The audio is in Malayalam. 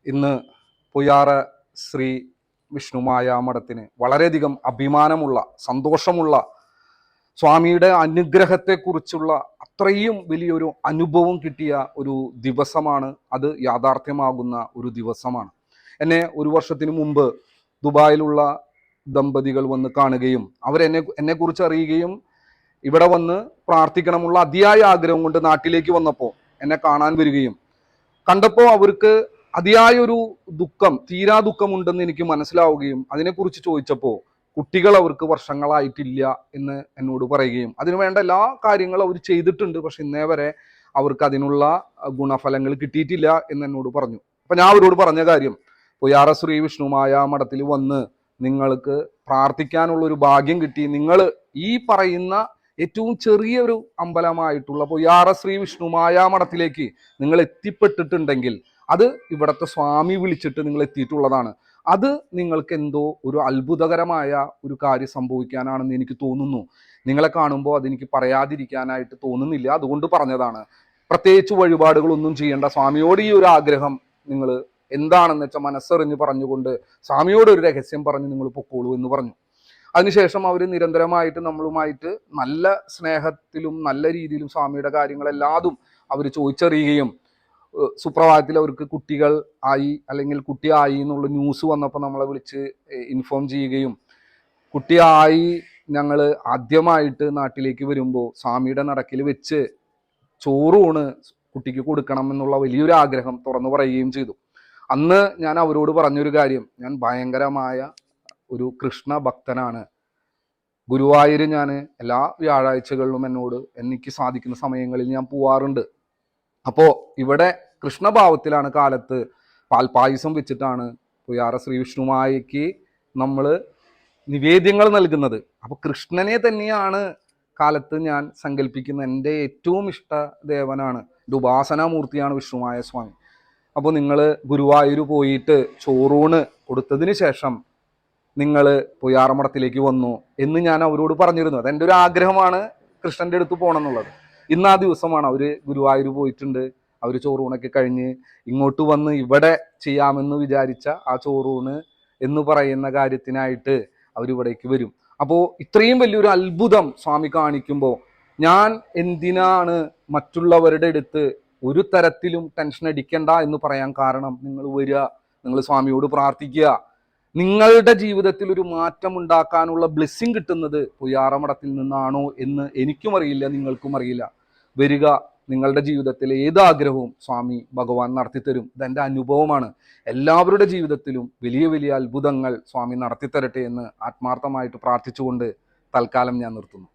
ഇന്ന് പുയ്യാറ ശ്രീ വിഷ്ണുമായ മഠത്തിന് വളരെയധികം അഭിമാനമുള്ള, സന്തോഷമുള്ള, സ്വാമിയുടെ അനുഗ്രഹത്തെക്കുറിച്ചുള്ള അത്രയും വലിയൊരു അനുഭവം കിട്ടിയ ഒരു ദിവസമാണ്. അത് യാഥാർത്ഥ്യമാകുന്ന ഒരു ദിവസമാണ്. എന്നെ ഒരു വർഷത്തിന് മുമ്പ് ദുബായിലുള്ള ദമ്പതികൾ വന്ന് കാണുകയും എന്നെക്കുറിച്ച് അറിയുകയും ഇവിടെ വന്ന് പ്രാർത്ഥിക്കണമുള്ള അതിയായ ആഗ്രഹം കൊണ്ട് നാട്ടിലേക്ക് വന്നപ്പോൾ എന്നെ കാണാൻ വരികയും കണ്ടപ്പോൾ അവർക്ക് അതിയായൊരു ദുഃഖം, തീരാ ദുഃഖമുണ്ടെന്ന് എനിക്ക് മനസ്സിലാവുകയും അതിനെക്കുറിച്ച് ചോദിച്ചപ്പോൾ കുട്ടികൾ അവർക്ക് വർഷങ്ങളായിട്ടില്ല എന്ന് എന്നോട് പറയുകയും അതിനുവേണ്ട എല്ലാ കാര്യങ്ങളും അവർ ചെയ്തിട്ടുണ്ട്, പക്ഷെ ഇന്നേ വരെ അവർക്ക് അതിനുള്ള ഗുണഫലങ്ങൾ കിട്ടിയിട്ടില്ല എന്ന് എന്നോട് പറഞ്ഞു. അപ്പൊ ഞാൻ അവരോട് പറഞ്ഞ കാര്യം, പുയ്യാറ ശ്രീ വിഷ്ണുമായ മഠത്തിൽ വന്ന് നിങ്ങൾക്ക് പ്രാർത്ഥിക്കാനുള്ള ഒരു ഭാഗ്യം കിട്ടി. നിങ്ങൾ ഈ പറയുന്ന ഏറ്റവും ചെറിയൊരു അമ്പലമായിട്ടുള്ള പുയ്യാറ ശ്രീ വിഷ്ണുമായ മഠത്തിലേക്ക് നിങ്ങൾ എത്തിപ്പെട്ടിട്ടുണ്ടെങ്കിൽ അത് ഇവിടുത്തെ സ്വാമി വിളിച്ചിട്ട് നിങ്ങൾ എത്തിയിട്ടുള്ളതാണ്. അത് നിങ്ങൾക്ക് എന്തോ ഒരു അത്ഭുതകരമായ ഒരു കാര്യം സംഭവിക്കാനാണെന്ന് എനിക്ക് തോന്നുന്നു. നിങ്ങളെ കാണുമ്പോൾ അതെനിക്ക് പറയാതിരിക്കാനായിട്ട് തോന്നുന്നില്ല, അതുകൊണ്ട് പറഞ്ഞതാണ്. പ്രത്യേകിച്ച് വഴിപാടുകളൊന്നും ചെയ്യേണ്ട, സ്വാമിയോട് ഈ ഒരു ആഗ്രഹം നിങ്ങൾ എന്താണെന്ന് വെച്ചാൽ മനസ്സറിഞ്ഞ് പറഞ്ഞുകൊണ്ട് സ്വാമിയോട് ഒരു രഹസ്യം പറഞ്ഞ് നിങ്ങൾ പൊക്കോളൂ എന്ന് പറഞ്ഞു. അതിനുശേഷം അവർ നിരന്തരമായിട്ട് നമ്മളുമായിട്ട് നല്ല സ്നേഹത്തിലും നല്ല രീതിയിലും സ്വാമിയുടെ കാര്യങ്ങളെല്ലാതും അവർ ചോദിച്ചറിയുകയും സുപ്രഭാതത്തിൽ അവർക്ക് കുട്ടികൾ ആയി അല്ലെങ്കിൽ കുട്ടിയായി എന്നുള്ള ന്യൂസ് വന്നപ്പോൾ നമ്മളെ വിളിച്ച് ഇൻഫോം ചെയ്യുകയും കുട്ടിയായി ഞങ്ങൾ ആദ്യമായിട്ട് നാട്ടിലേക്ക് വരുമ്പോൾ സ്വാമിയുടെ നടക്കിൽ വെച്ച് ചോറൂണ് കുട്ടിക്ക് കൊടുക്കണം എന്നുള്ള വലിയൊരു ആഗ്രഹം തുറന്നു പറയുകയും ചെയ്തു. അന്ന് ഞാൻ അവരോട് പറഞ്ഞൊരു കാര്യം, ഞാൻ ഭയങ്കരമായ ഒരു കൃഷ്ണ ഭക്തനാണ്. ഗുരുവായൂർ ഞാൻ എല്ലാ വ്യാഴാഴ്ചകളിലും എനിക്ക് സാധിക്കുന്ന സമയങ്ങളിൽ ഞാൻ പോവാറുണ്ട്. അപ്പോൾ ഇവിടെ കൃഷ്ണഭാവത്തിലാണ് കാലത്ത് പാൽപായസം വെച്ചിട്ടാണ് പുയ്യാറ ശ്രീ വിഷ്ണുമായയ്ക്ക് നമ്മൾ നിവേദ്യങ്ങൾ നൽകുന്നത്. അപ്പോൾ കൃഷ്ണനെ തന്നെയാണ് കാലത്ത് ഞാൻ സങ്കല്പിക്കുന്ന എൻ്റെ ഏറ്റവും ഇഷ്ട ദേവനാണ്, എൻ്റെ ഉപാസനാമൂർത്തിയാണ് വിഷ്ണുമായ സ്വാമി. അപ്പോൾ നിങ്ങൾ ഗുരുവായൂർ പോയിട്ട് ചോറൂണ് കൊടുത്തതിന് ശേഷം നിങ്ങൾ പുയ്യാറ മഠത്തിലേക്ക് വന്നു എന്ന് ഞാൻ അവരോട് പറഞ്ഞിരുന്നു. അതെൻ്റെ ഒരു ആഗ്രഹമാണ്, കൃഷ്ണൻ്റെ അടുത്ത് പോകണം എന്നുള്ളത്. ഇന്ന് ആ ദിവസമാണ്. അവർ ഗുരുവായൂർ പോയിട്ടുണ്ട്. അവർ ചോറൂണൊക്കെ കഴിഞ്ഞ് ഇങ്ങോട്ട് വന്ന് ഇവിടെ ചെയ്യാമെന്ന് വിചാരിച്ച ആ ചോറൂണ് എന്ന് പറയുന്ന കാര്യത്തിനായിട്ട് അവരിവിടേക്ക് വരും. അപ്പോൾ ഇത്രയും വലിയൊരു അത്ഭുതം സ്വാമി കാണിക്കുമ്പോൾ ഞാൻ എന്തിനാണ് മറ്റുള്ളവരുടെ അടുത്ത് ഒരു തരത്തിലും ടെൻഷൻ അടിക്കണ്ട എന്ന് പറയാൻ കാരണം, നിങ്ങൾ വരിക, നിങ്ങൾ സ്വാമിയോട് പ്രാർത്ഥിക്കുക. നിങ്ങളുടെ ജീവിതത്തിൽ ഒരു മാറ്റം ഉണ്ടാക്കാനുള്ള ബ്ലെസ്സിങ് കിട്ടുന്നത് പുയ്യാറ മഠത്തിൽ നിന്നാണോ എന്ന് എനിക്കും അറിയില്ല, നിങ്ങൾക്കും അറിയില്ല. വരിക, നിങ്ങളുടെ ജീവിതത്തിലെ ഏത് ആഗ്രഹവും സ്വാമി ഭഗവാൻ നടത്തിത്തരും. ഇതെൻ്റെ അനുഭവമാണ്. എല്ലാവരുടെ ജീവിതത്തിലും വലിയ വലിയ അത്ഭുതങ്ങൾ സ്വാമി നടത്തിത്തരട്ടെ എന്ന് ആത്മാർത്ഥമായിട്ട് പ്രാർത്ഥിച്ചുകൊണ്ട് തൽക്കാലം ഞാൻ നിർത്തുന്നു.